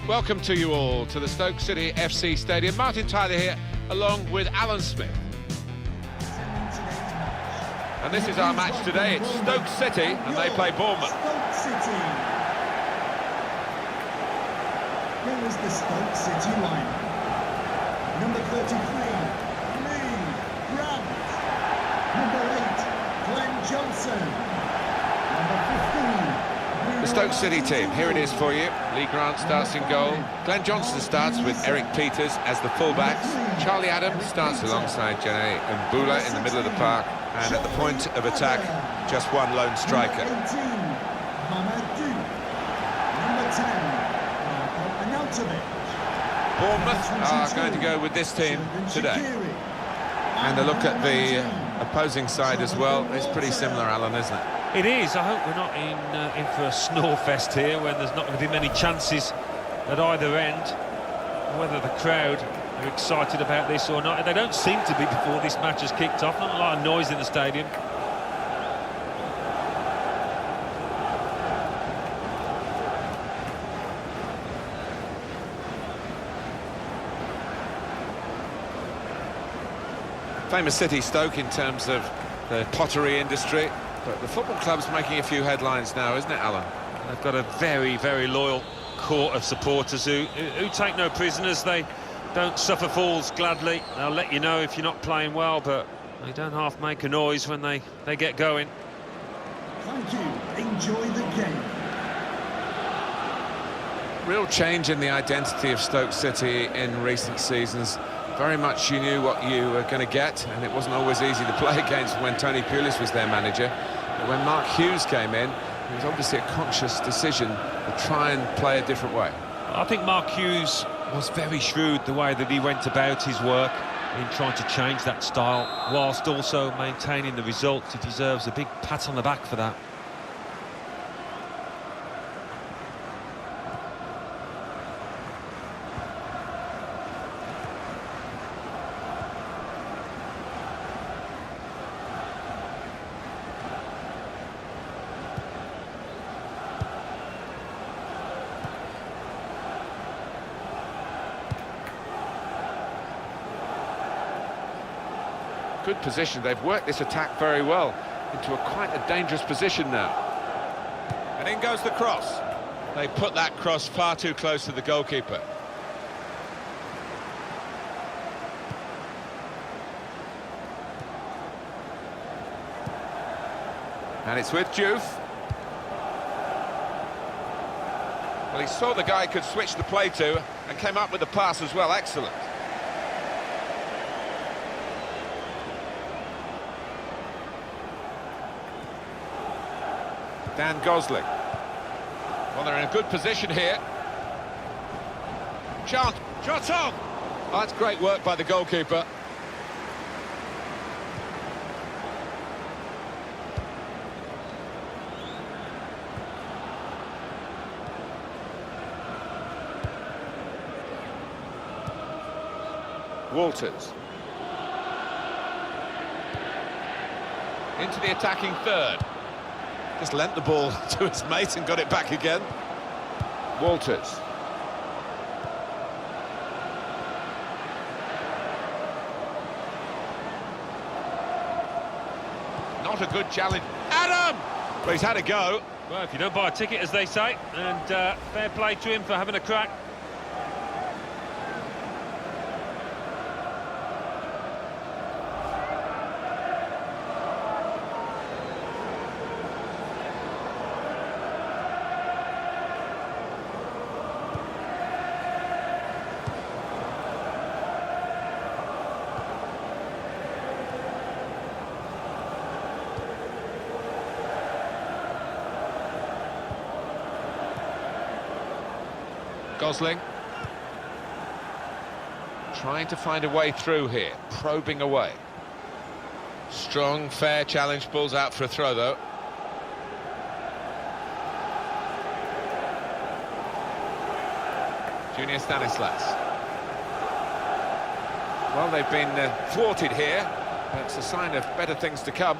Welcome to you all to the Stoke City FC Stadium. Martin Tyler here, along with Alan Smith. And this is our match today. It's Stoke City, and they play Bournemouth. Stoke City. Here is the Stoke City line. Number 33, Lee Grant. Number 8, Glenn Johnson. Number 15. The Stoke City team, here it is for you. Lee Grant starts in goal. Glenn Johnson starts with Eric Peters as the fullbacks. Charlie Adams starts alongside Janae and Bula in the middle of the park. And at the point of attack, just one lone striker. Number 18, Mamadou. Number 10, Bournemouth are going to go with this team today. And a look at the opposing side as well. It's pretty similar, Alan, isn't it? It is. I hope we're not in for a snore fest here when there's not going to be many chances at either end. Whether the crowd are excited about this or not, they don't seem to be before this match has kicked off. Not a lot of noise in the stadium. Famous city, Stoke, in terms of the pottery industry. But the football club's making a few headlines now, isn't it, Alan? They've got a very, very loyal court of supporters who take no prisoners. They don't suffer fools gladly. They'll let you know if you're not playing well, but they don't half make a noise when they get going. Thank you. Enjoy the game. Real change in the identity of Stoke City in recent seasons. Very much you knew what you were going to get, and it wasn't always easy to play against when Tony Pulis was their manager. But when Mark Hughes came in, it was obviously a conscious decision to try and play a different way. I think Mark Hughes was very shrewd the way that he went about his work in trying to change that style, whilst also maintaining the result. He deserves a big pat on the back for that. Good position. They've worked this attack very well into quite a dangerous position now. And in goes the cross. They put that cross far too close to the goalkeeper. And it's with Diouf. Well, he saw the guy could switch the play to and came up with the pass as well. Excellent. Dan Gosling. Well, they're in a good position here. Shot on! Oh, that's great work by the goalkeeper. Walters. Into the attacking third. Just lent the ball to his mate and got it back again. Walters. Not a good challenge. Adam! Well, he's had a go. Well, if you don't buy a ticket, as they say, and fair play to him for having a crack. Gosling trying to find a way through here, probing away. Strong, fair challenge, balls out for a throw though. Junior Stanislas. Well, they've been thwarted here, but it's a sign of better things to come.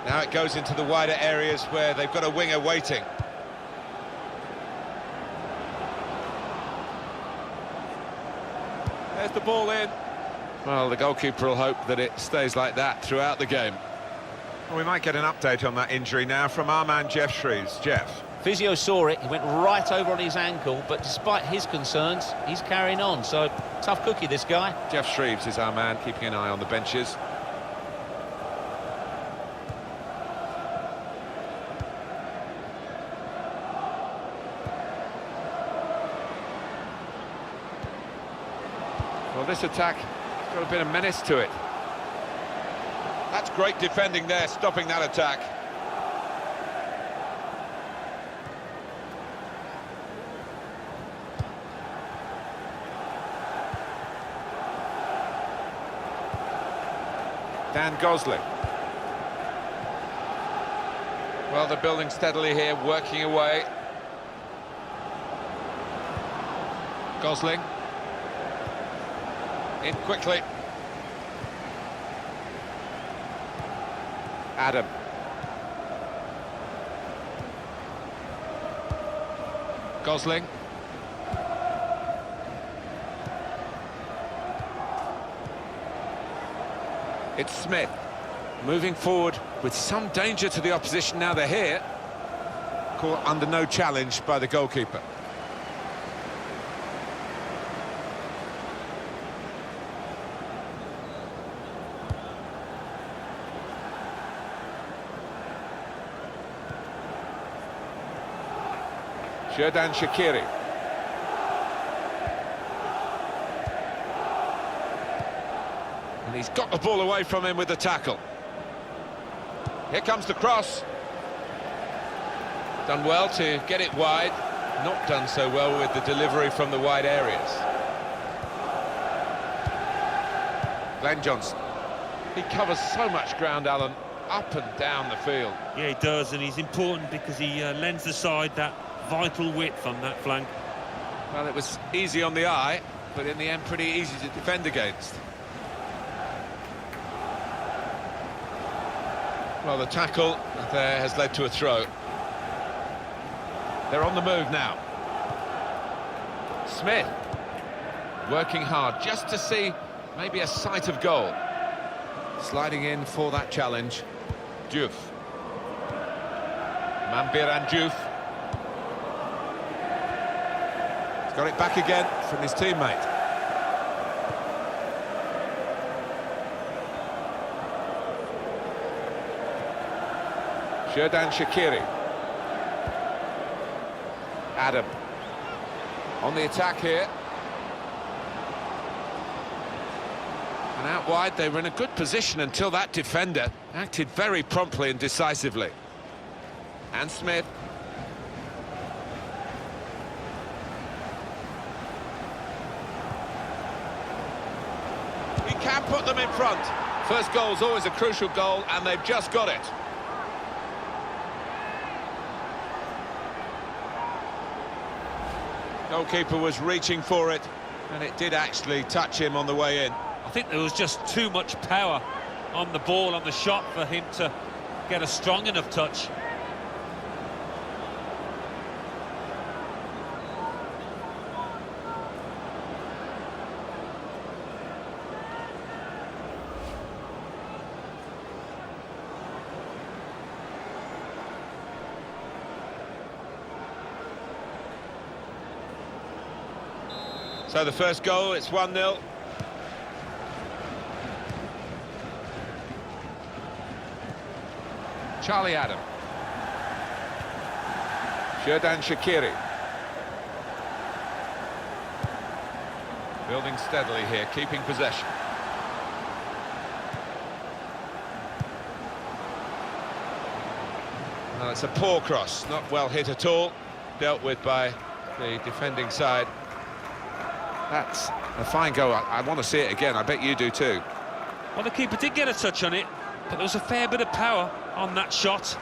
Now it goes into the wider areas where they've got a winger waiting. There's the ball in. Well, the goalkeeper will hope that it stays like that throughout the game. Well, we might get an update on that injury now from our man Jeff Shreves. Jeff. Physio saw it, he went right over on his ankle, but despite his concerns, he's carrying on. So, tough cookie, this guy. Jeff Shreves is our man, keeping an eye on the benches. Well, this attack has got a bit of menace to it. That's great defending there, stopping that attack. Dan Gosling. Well, they're building steadily here, working away. Gosling. In quickly. Adam. Gosling. It's Smith. Moving forward with some danger to the opposition now they're here. Caught under no challenge by the goalkeeper. Xherdan Shaqiri. And he's got the ball away from him with the tackle. Here comes the cross. Done well to get it wide. Not done so well with the delivery from the wide areas. Glenn Johnson. He covers so much ground, Alan, up and down the field. Yeah, he does, and he's important because he lends the side that vital width on that flank. Well, it was easy on the eye, but in the end pretty easy to defend against. Well, the tackle there has led to a throw. They're on the move now. Smith working hard just to see maybe a sight of goal. Sliding in for that challenge. Diouf. Mambiran Diouf. He's got it back again from his teammate. Xherdan Shaqiri. Adam. On the attack here. And out wide, they were in a good position until that defender acted very promptly and decisively. And Smith. He can put them in front. First goal's always a crucial goal, and they've just got it. Goalkeeper was reaching for it, and it did actually touch him on the way in. I think there was just too much power on the ball, on the shot, for him to get a strong enough touch. So the first goal, it's 1-0. Charlie Adam. Xherdan Shaqiri. Building steadily here, keeping possession. Well, it's a poor cross, not well hit at all. Dealt with by the defending side. That's a fine goal. I want to see it again. I bet you do too. Well, the keeper did get a touch on it, but there was a fair bit of power on that shot.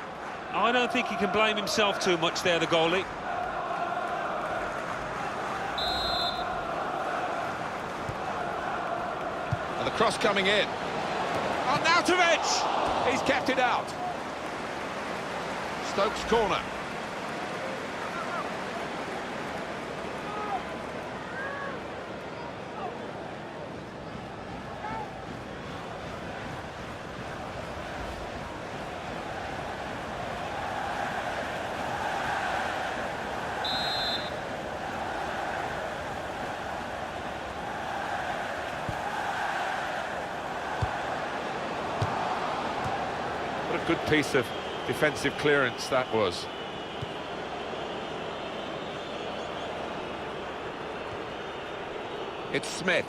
I don't think he can blame himself too much there, the goalie. And the cross coming in. Arnautovic! He's kept it out. Stoke's corner. Good piece of defensive clearance that was. It's Smith.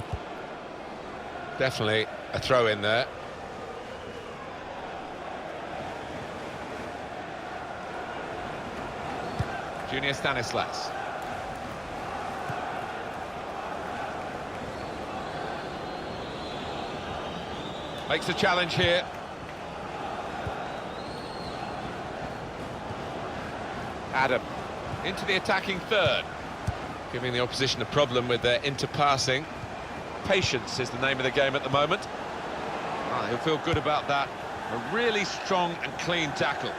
Definitely a throw in there. Junior Stanislas. Makes a challenge here. Adam into the attacking third, giving the opposition a problem with their interpassing. Patience is the name of the game at the moment. Oh, he'll feel good about that. A really strong and clean tackle.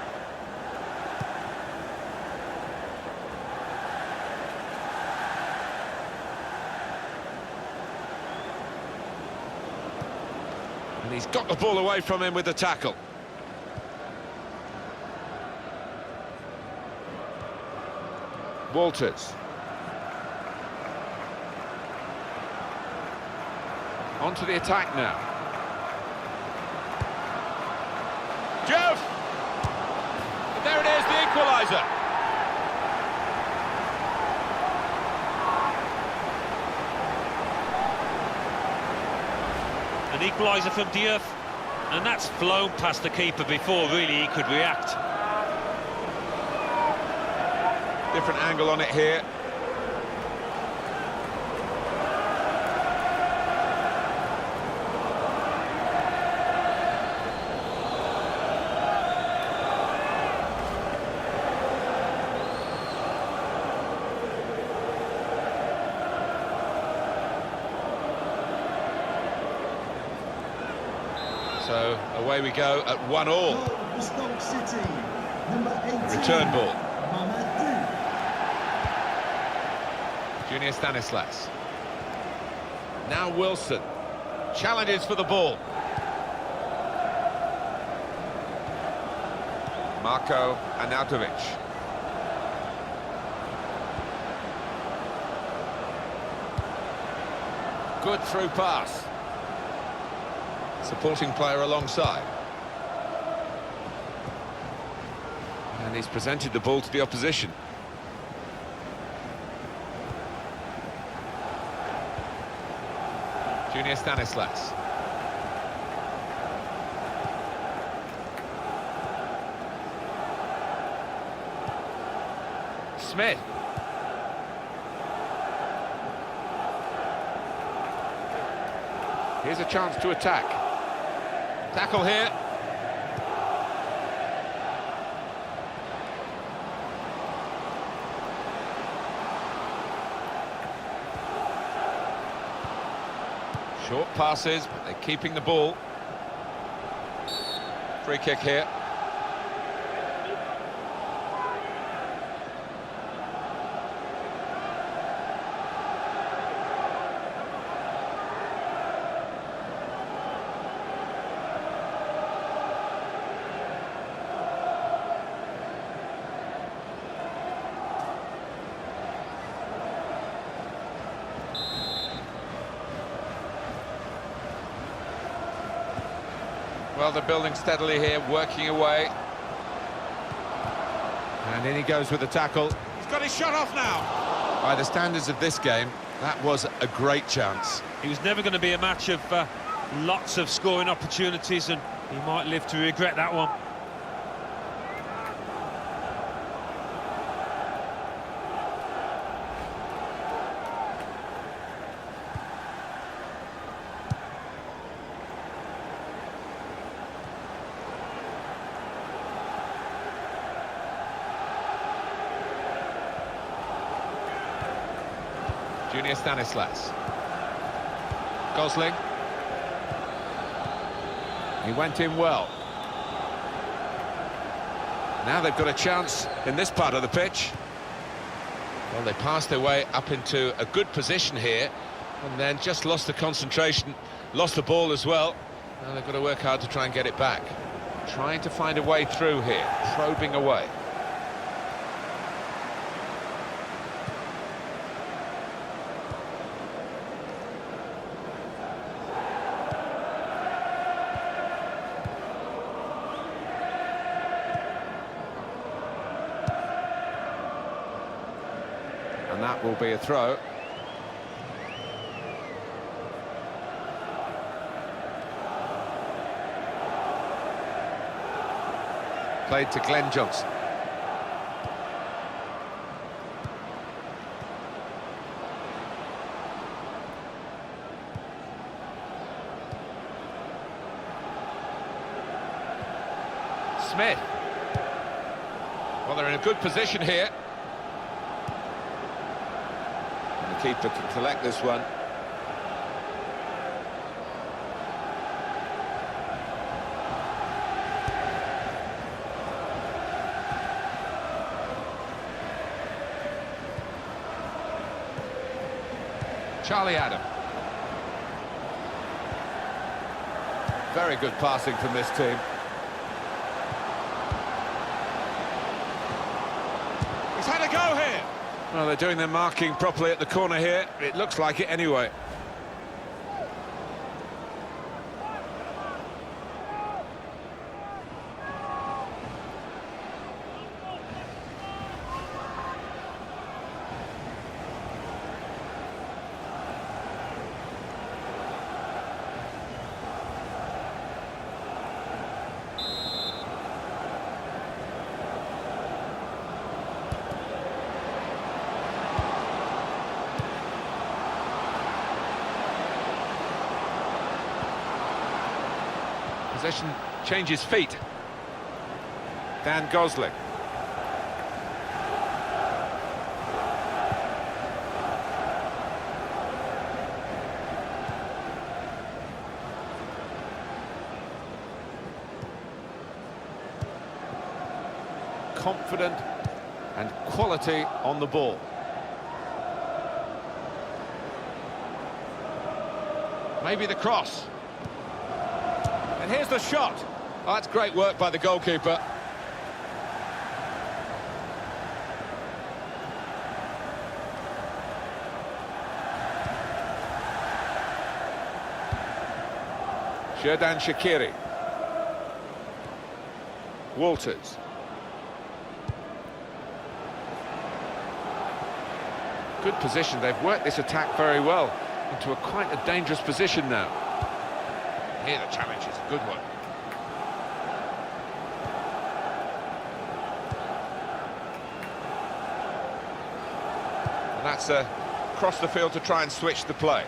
And he's got the ball away from him with the tackle. Walters. On to the attack now. Jeff! And there it is, the equaliser. An equaliser from Diouf, and that's flown past the keeper before really he could react. Different angle on it here. So away we go at 1-all. Stoke City, number 18. Return ball. Mamadou. Junior Stanislas. Now Wilson. Challenges for the ball. Marko Arnautovic. Good through pass. Supporting player alongside. And he's presented the ball to the opposition. Junior Stanislas. Smith. Here's a chance to attack. Tackle here. Short passes, but they're keeping the ball. Free kick here. Well, they're building steadily here, working away. And in he goes with the tackle. He's got his shot off now. By the standards of this game, that was a great chance. He was never going to be a match of lots of scoring opportunities, and he might live to regret that one. Junior Stanislas. Gosling. He went in well. Now they've got a chance in this part of the pitch. Well, they passed their way up into a good position here and then just lost the concentration, lost the ball as well. Now they've got to work hard to try and get it back. Trying to find a way through here, probing away. And that will be a throw. Played to Glenn Johnson. Smith. Well, they're in a good position here. And the keeper can collect this one. Charlie Adam. Very good passing from this team. He's had a go here. Well, they're doing their marking properly at the corner here. It looks like it anyway. Possession changes feet. Dan Gosling. Confident and quality on the ball. Maybe the cross. And here's the shot. Oh, that's great work by the goalkeeper. Xherdan Shaqiri. Walters. Good position. They've worked this attack very well into a quite a dangerous position now. Here the challenge is a good one. And that's across the field to try and switch the play.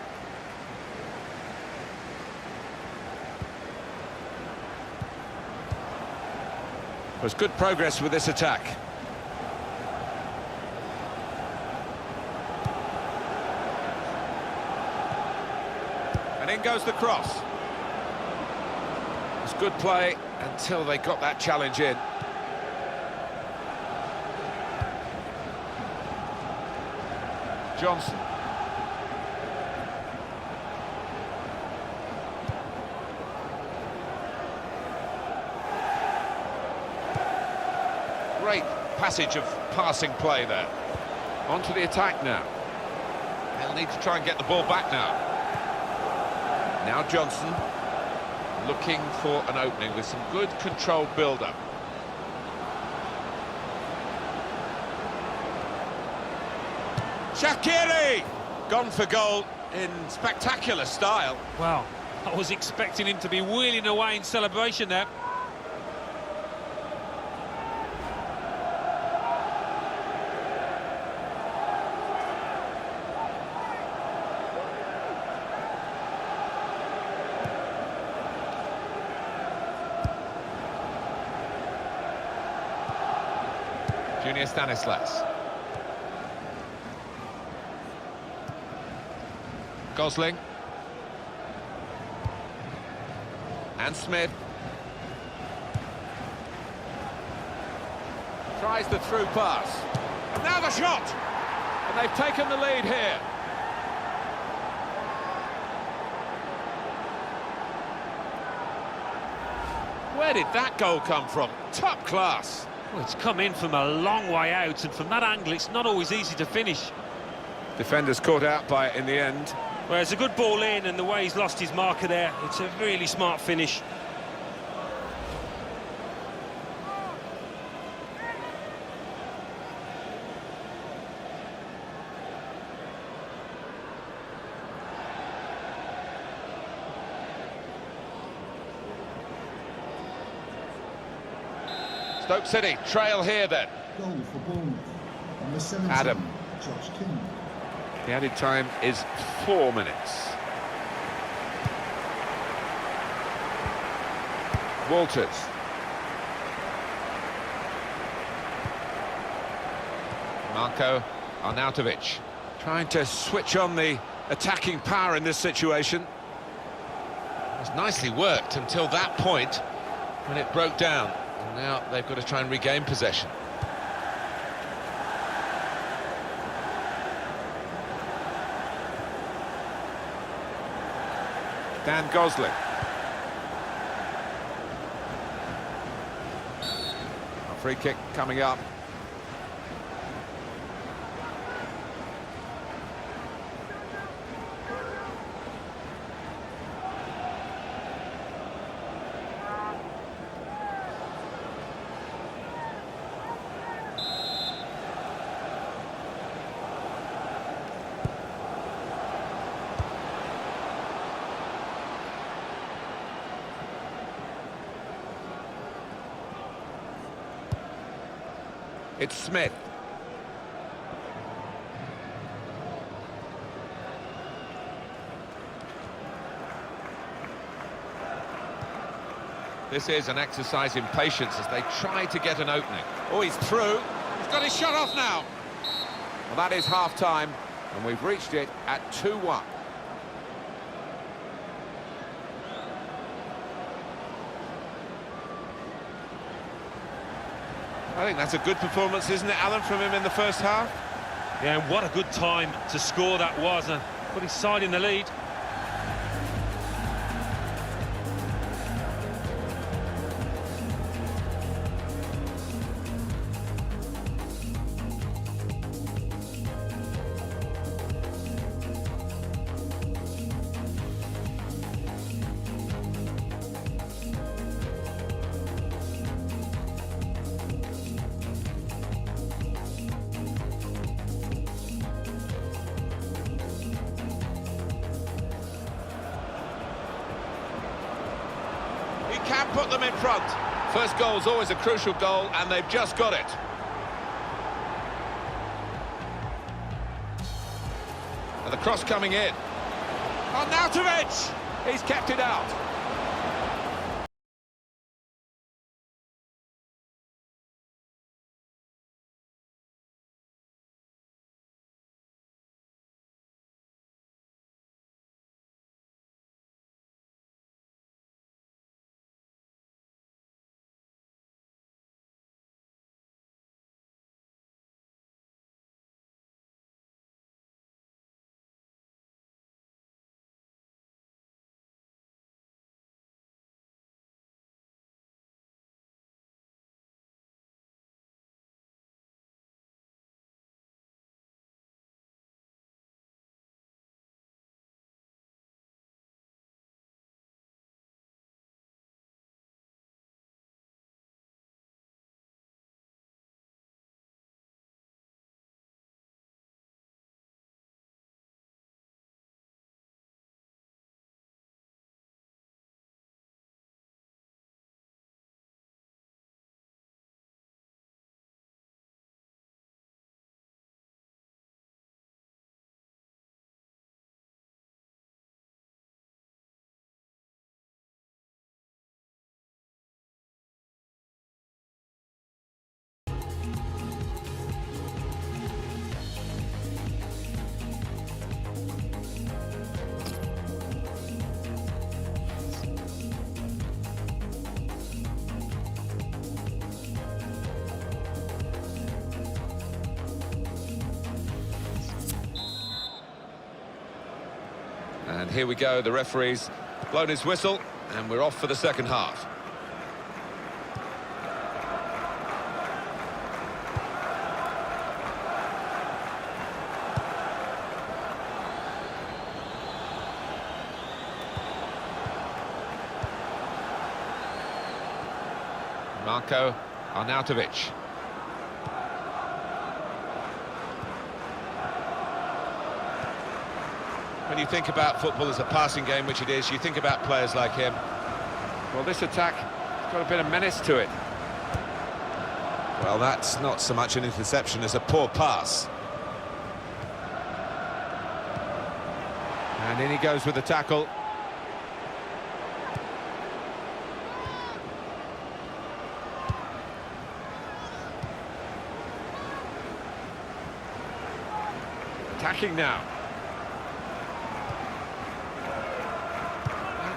There's good progress with this attack. And in goes the cross. It's good play until they got that challenge in. Johnson. Great passage of passing play there. On to the attack now. They'll need to try and get the ball back now. Now Johnson looking for an opening with some good controlled build-up. Shaqiri! Gone for goal in spectacular style. Well, I was expecting him to be wheeling away in celebration there. Junior Stanislas. Gosling. And Smith. Tries the through pass. And now the shot! And they've taken the lead here. Where did that goal come from? Top class. Well, it's come in from a long way out, and from that angle it's not always easy to finish. Defenders caught out by it in the end. Well, it's a good ball in, and the way he's lost his marker there, it's a really smart finish. Stoke City trail here then. Goal for Bournemouth. Number 17, Adam. Josh King. The added time is 4 minutes. Walters. Marco Arnautovic. Trying to switch on the attacking power in this situation. It was nicely worked until that point when it broke down. And now they've got to try and regain possession. Dan Gosling. A free kick coming up. It's Smith. This is an exercise in patience as they try to get an opening. Oh, he's through. He's got his shot off now. Well, that is half-time, and we've reached it at 2-1. I think that's a good performance, isn't it, Alan, from him in the first half? Yeah, and what a good time to score that was, and put his side in the lead. Can put them in front. First goal's always a crucial goal, and they've just got it. And the cross coming in. Arnautovic! He's kept it out. And here we go, the referee's blown his whistle, and we're off for the second half. Marco Arnautovic. When you think about football as a passing game, which it is, you think about players like him. Well, this attack has got a bit of menace to it. Well, that's not so much an interception as a poor pass. And in he goes with the tackle. Attacking now.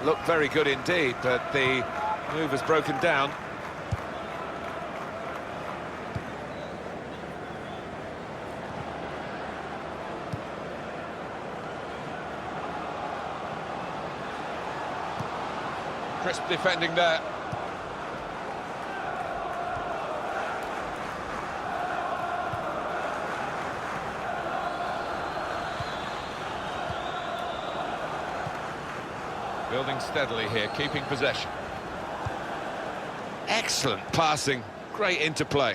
Looked very good indeed, but the move has broken down. Crisp defending there. Building steadily here, keeping possession. Excellent passing, great interplay.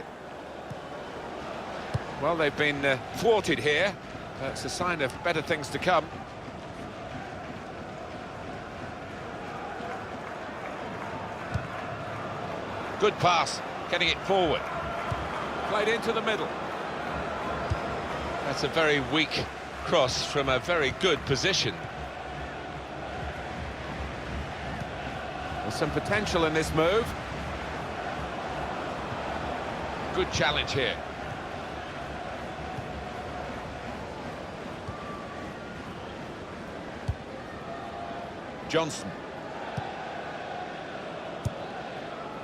Well, they've been thwarted here. That's a sign of better things to come. Good pass, getting it forward. Played into the middle. That's a very weak cross from a very good position. There's some potential in this move. Good challenge here. Johnson.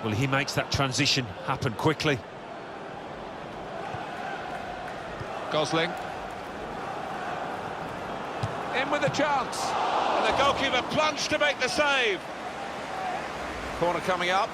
Well, he makes that transition happen quickly. Gosling. In with a chance. And the goalkeeper plunged to make the save. Corner coming up.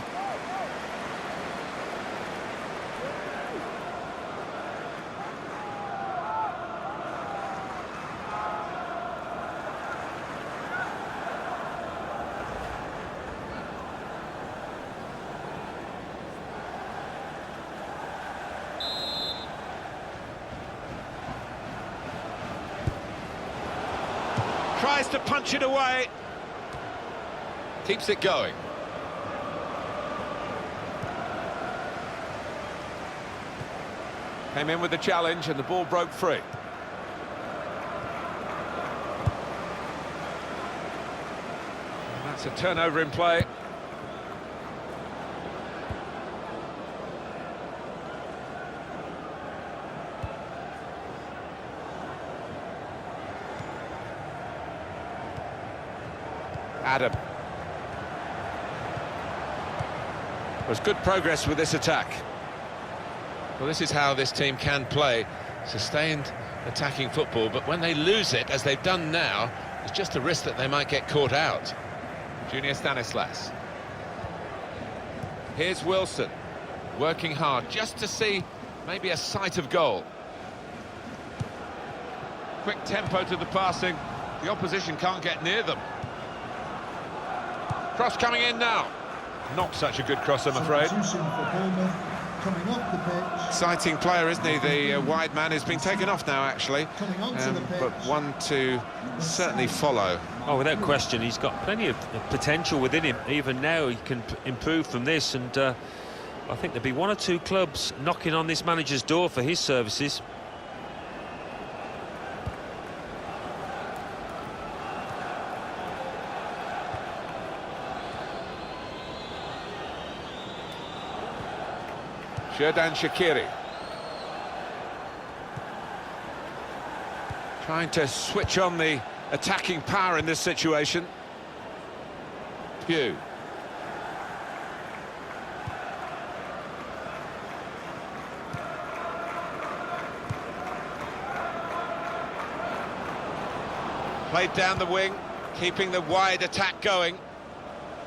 Tries to punch it away. Keeps it going. Came in with the challenge and the ball broke free. And that's a turnover in play. Adam. There's good progress with this attack. Well, this is how this team can play, sustained attacking football, but when they lose it, as they've done now, there's just a risk that they might get caught out. Junior Stanislas. Here's Wilson, working hard just to see maybe a sight of goal. Quick tempo to the passing, the opposition can't get near them. Cross coming in now. Not such a good cross, I'm afraid. Substitution for Bournemouth, coming off the pitch. Exciting player, isn't he? The wide man has been taken off now, actually. Coming onto the pitch. But one to certainly follow. Oh, without question, he's got plenty of potential within him. Even now, he can improve from this, and I think there'll be one or two clubs knocking on this manager's door for his services. Xherdan Shaqiri. Trying to switch on the attacking power in this situation. Pew. Played down the wing, keeping the wide attack going.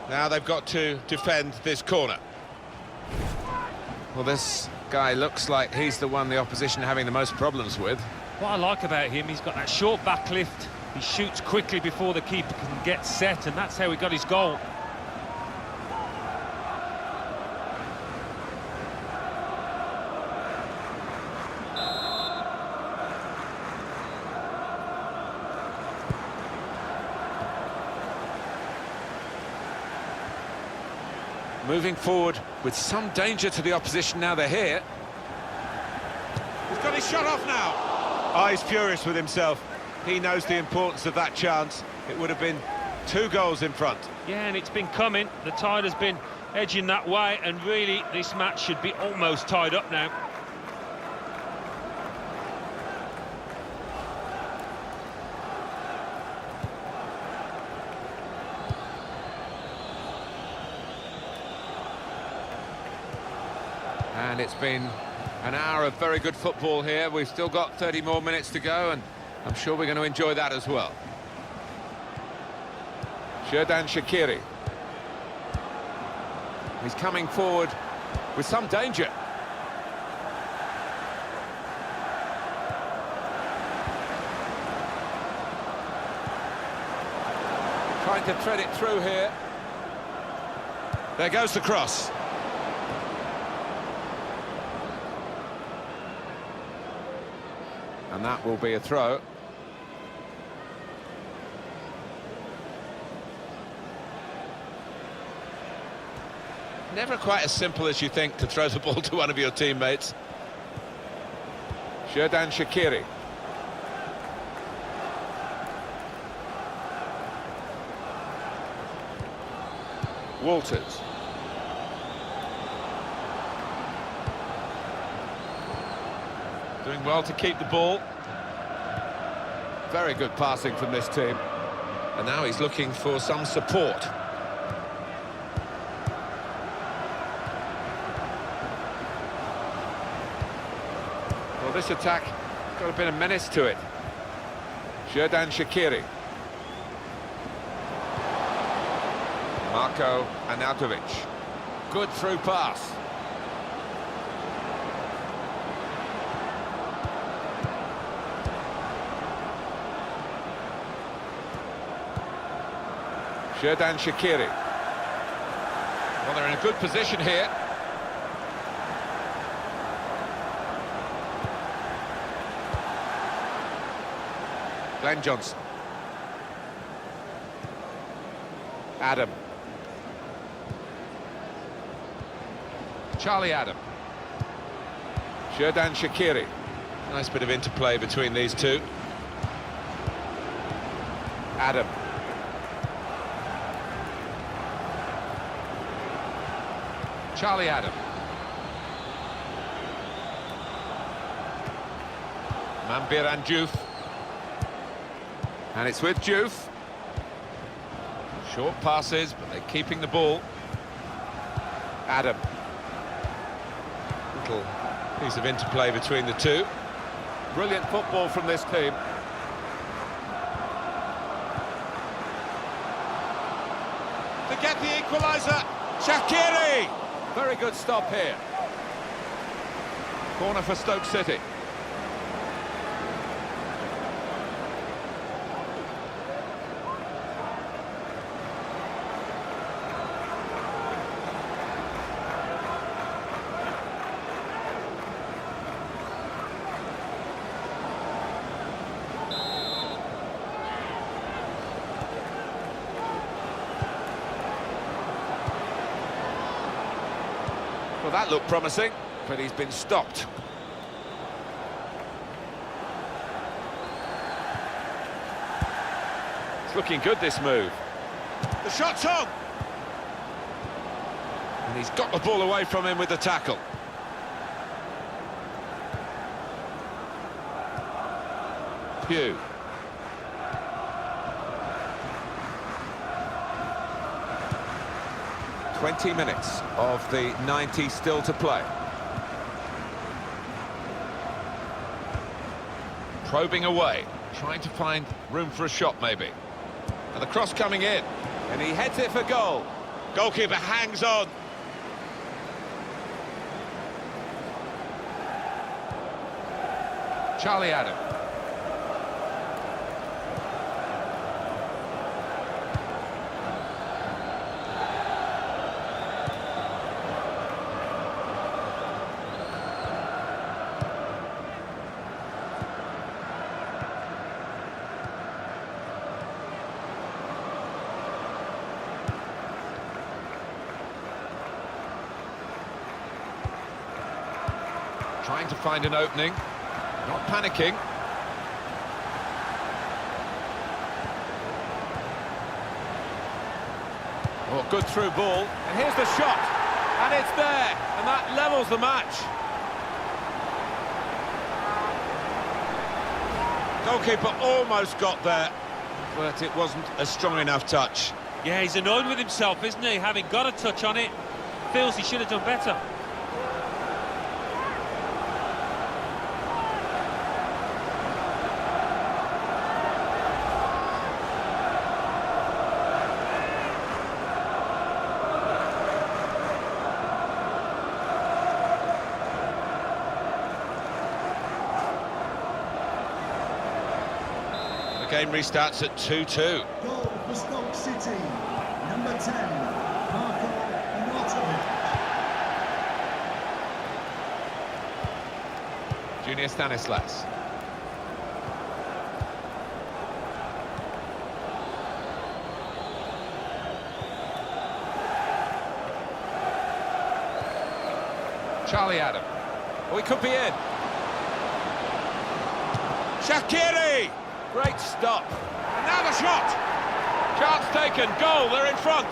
Now they've got to defend this corner. Well, this guy looks like he's the one the opposition are having the most problems with. What I like about him, he's got that short back lift. He shoots quickly before the keeper can get set, and that's how he got his goal. moving forward with some danger to the opposition now they're here. He's got his shot off now. Oh, he's furious with himself. He knows the importance of that chance. It would have been 2 goals in front. Yeah, and it's been coming. The tide has been edging that way, and really this match should be almost tied up now. And it's been an hour of very good football here. We've still got 30 more minutes to go, and I'm sure we're going to enjoy that as well. Xherdan Shaqiri. He's coming forward with some danger. Trying to thread it through here. There goes the cross. And that will be a throw. Never quite as simple as you think to throw the ball to one of your teammates. Xherdan Shaqiri. Walters. Doing well to keep the ball. Very good passing from this team. And now he's looking for some support. Well, this attack got a bit of menace to it. Xherdan Shaqiri. Marko Arnautovic. Good through pass. Xherdan Shaqiri. Well, they're in a good position here. Glenn Johnson. Adam. Charlie Adam. Xherdan Shaqiri. Nice bit of interplay between these two. Adam. Charlie Adam. Mambiran Diouf. And it's with Diouf. Short passes, but they're keeping the ball. Adam. Little piece of interplay between the two. Brilliant football from this team. To get the equaliser, Shaqiri! Very good stop here. Corner for Stoke City. Well, that looked promising, but he's been stopped. It's looking good, this move. The shot's on! And he's got the ball away from him with the tackle. Pugh. "20 minutes of the 90 still to play. Probing away, trying to find room for a shot maybe. And the cross coming in, and he heads it for goal. Goalkeeper hangs on. Charlie Adam. to find an opening. Not panicking. Oh, good through ball. And here's the shot. And it's there. And that levels the match. Goalkeeper almost got there, but it wasn't a strong enough touch. Yeah, he's annoyed with himself, isn't he? Having got a touch on it, feels he should have done better. The game restarts at 2-2. Goal for Stoke City. Number 10, Marco Arnautovic. Junior Stanislas. Charlie Adam. Oh, he could be in. Shaqiri! Great stop. And now the shot! Chance taken, goal, they're in front.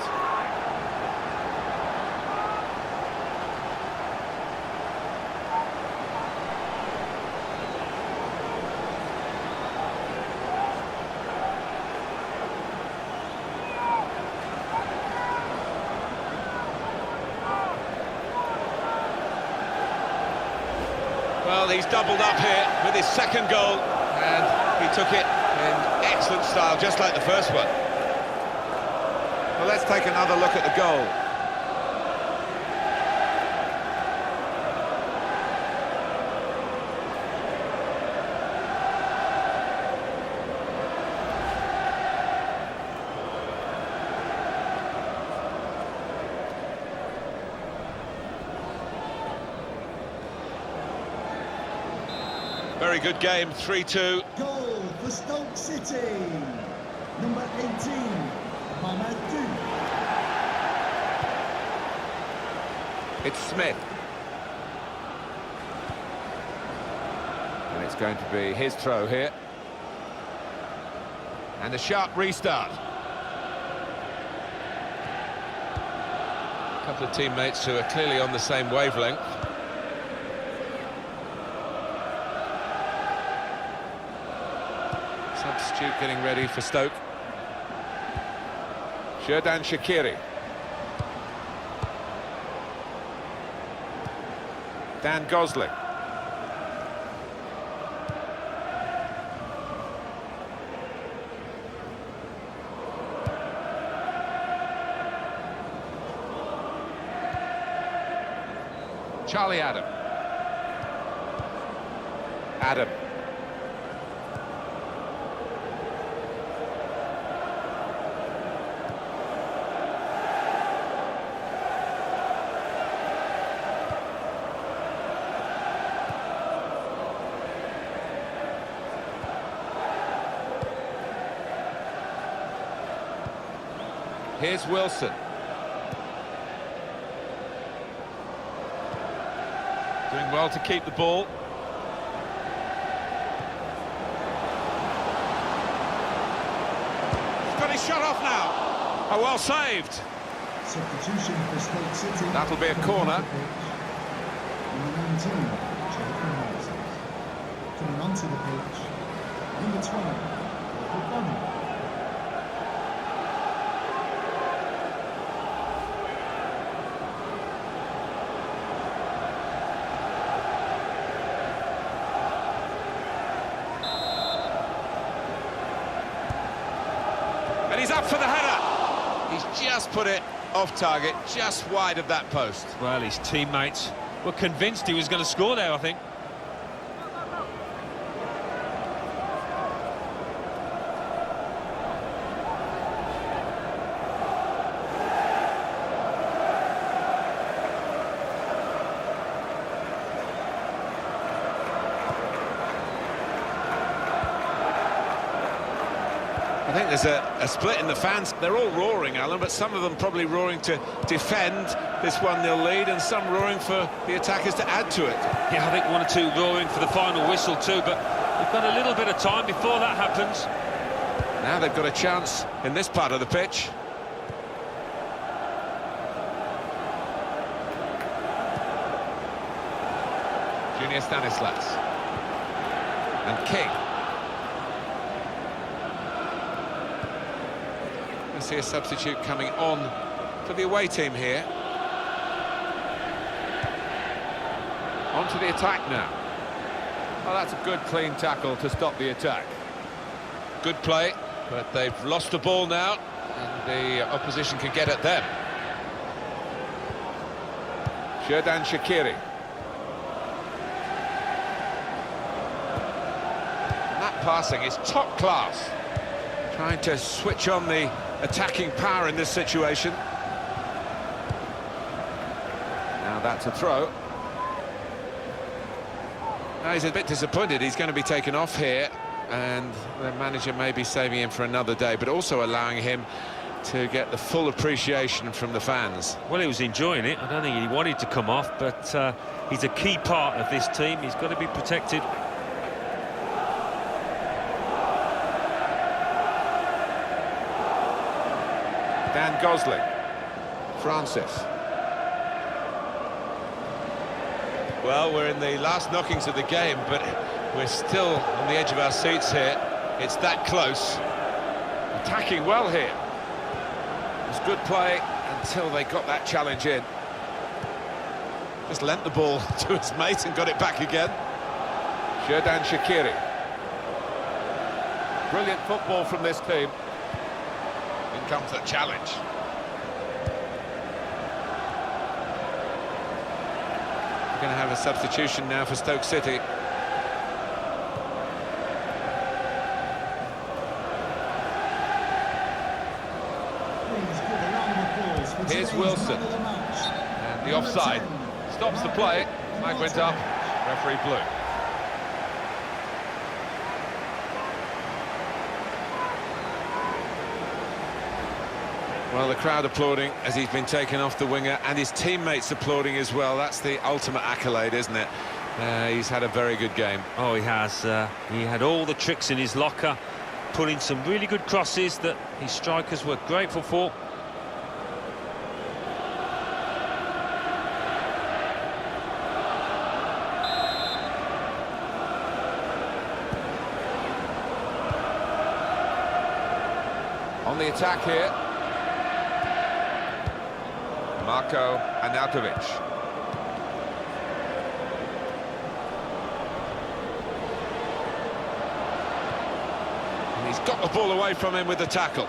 Well, he's doubled up here with his second goal, and he took it in excellent style, just like the first one. Well, let's take another look at the goal. Very good game, 3-2. Goal for Stoke City. Number 18, Mamadou. It's Smith. And it's going to be his throw here. And a sharp restart. A couple of teammates who are clearly on the same wavelength. Substitute getting ready for Stoke. Xherdan Shaqiri. Dan Gosling. Charlie Adam. Adam. Here's Wilson. Doing well to keep the ball. He's got his shot off now. Oh, well saved. Substitution for Stoke City. That'll be a corner. Number 19, Jonathan Moses. Coming onto the pitch, number 12, Britannia. And he's up for the header. He's just put it off target, just wide of that post. Well, his teammates were convinced he was going to score there, I think. I think there's a split in the fans. They're all roaring, Alan, but some of them probably roaring to defend this 1-0 lead, and some roaring for the attackers to add to it. Yeah, I think one or two roaring for the final whistle too, but we've got a little bit of time before that happens. Now they've got a chance in this part of the pitch. Junior Stanislas. And King. I see a substitute coming on for the away team here. On to the attack now. Well, that's a good clean tackle to stop the attack. Good play, but they've lost the ball now, and the opposition can get at them. Xherdan Shaqiri. And that passing is top class. Trying to switch on the attacking power in this situation. Now that's a throw. Now he's a bit disappointed. He's going to be taken off here, and the manager may be saving him for another day, but also allowing him to get the full appreciation from the fans. Well, he was enjoying it. I don't think he wanted to come off, but he's a key part of this team. He's got to be protected. Dan Gosling. Francis. Well, we're in the last knockings of the game, but we're still on the edge of our seats here. It's that close. Attacking well here. It was good play until they got that challenge in. Just lent the ball to his mate and got it back again. Xherdan Shaqiri. Brilliant football from this team. In comes the challenge. We're going to have a substitution now for Stoke City. Here's Wilson. And the offside stops the play. Flag went up. Referee blew. Well, the crowd applauding as he's been taken off the winger, and his teammates applauding as well. That's the ultimate accolade, isn't it? He's had a very good game. Oh, he has. He had all the tricks in his locker, put in some really good crosses that his strikers were grateful for. On the attack here. Marko Arnautovic. And he's got the ball away from him with the tackle.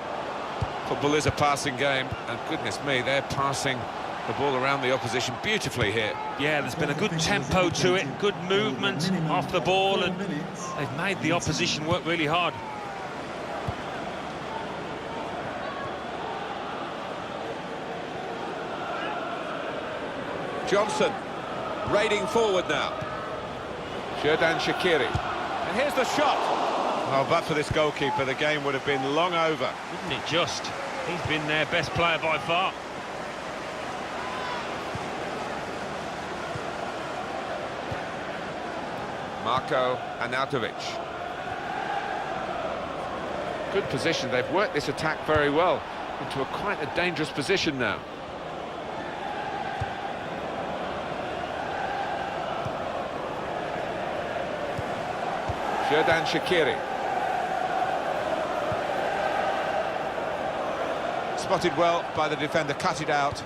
Football is a passing game, and goodness me, they're passing the ball around the opposition beautifully here. Yeah, there's been a good tempo to it, good movement off the ball, and they've made the opposition work really hard. Johnson, raiding forward now. Xherdan Shaqiri. And here's the shot. Oh, but for this goalkeeper, the game would have been long over. Wouldn't it just? He's been their best player by far. Marko Arnautovic. Good position. They've worked this attack very well into quite a dangerous position now. Xherdan Shaqiri. Spotted well by the defender, cut it out.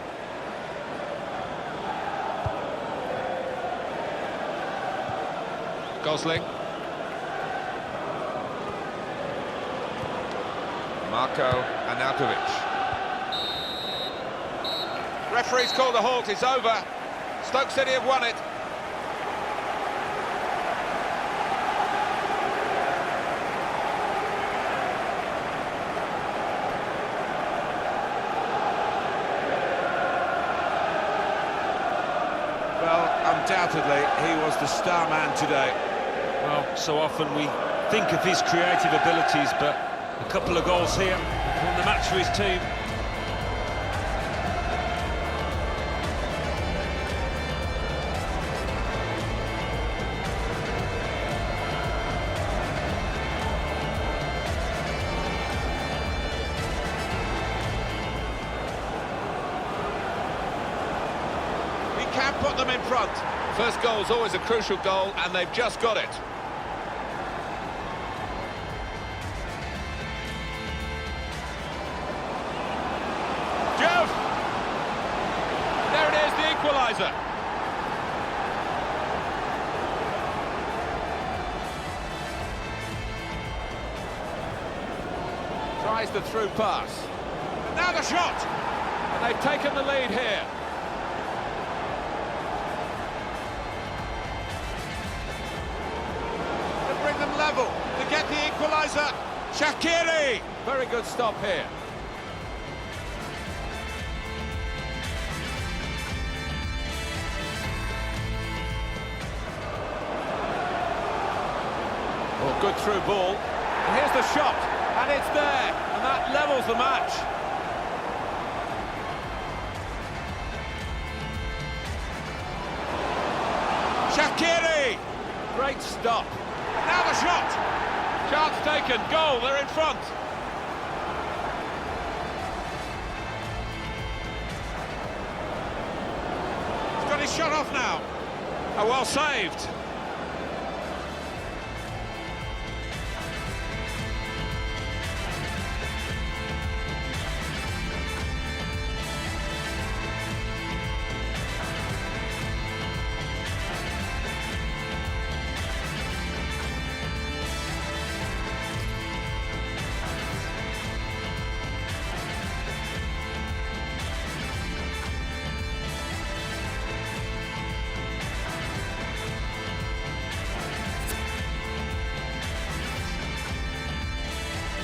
Gosling. Marko Arnautovic. Referee's called a halt, it's over. Stoke City have won it. Well, undoubtedly, he was the star man today. Well, so often we think of his creative abilities, but A couple of goals here from the match for his team. Can put them in front. First goal's always a crucial goal, and they've just got it. Jeff! There it is, the equaliser. Tries the through pass. Now the shot! And they've taken the lead here. Them level to get the equaliser. Shaqiri, very good stop here. Oh, good through ball. And here's the shot, and it's there, and that levels the match. Shaqiri, great stop. Now the shot! Chance taken, goal, they're in front. He's got his shot off now. Oh, well saved.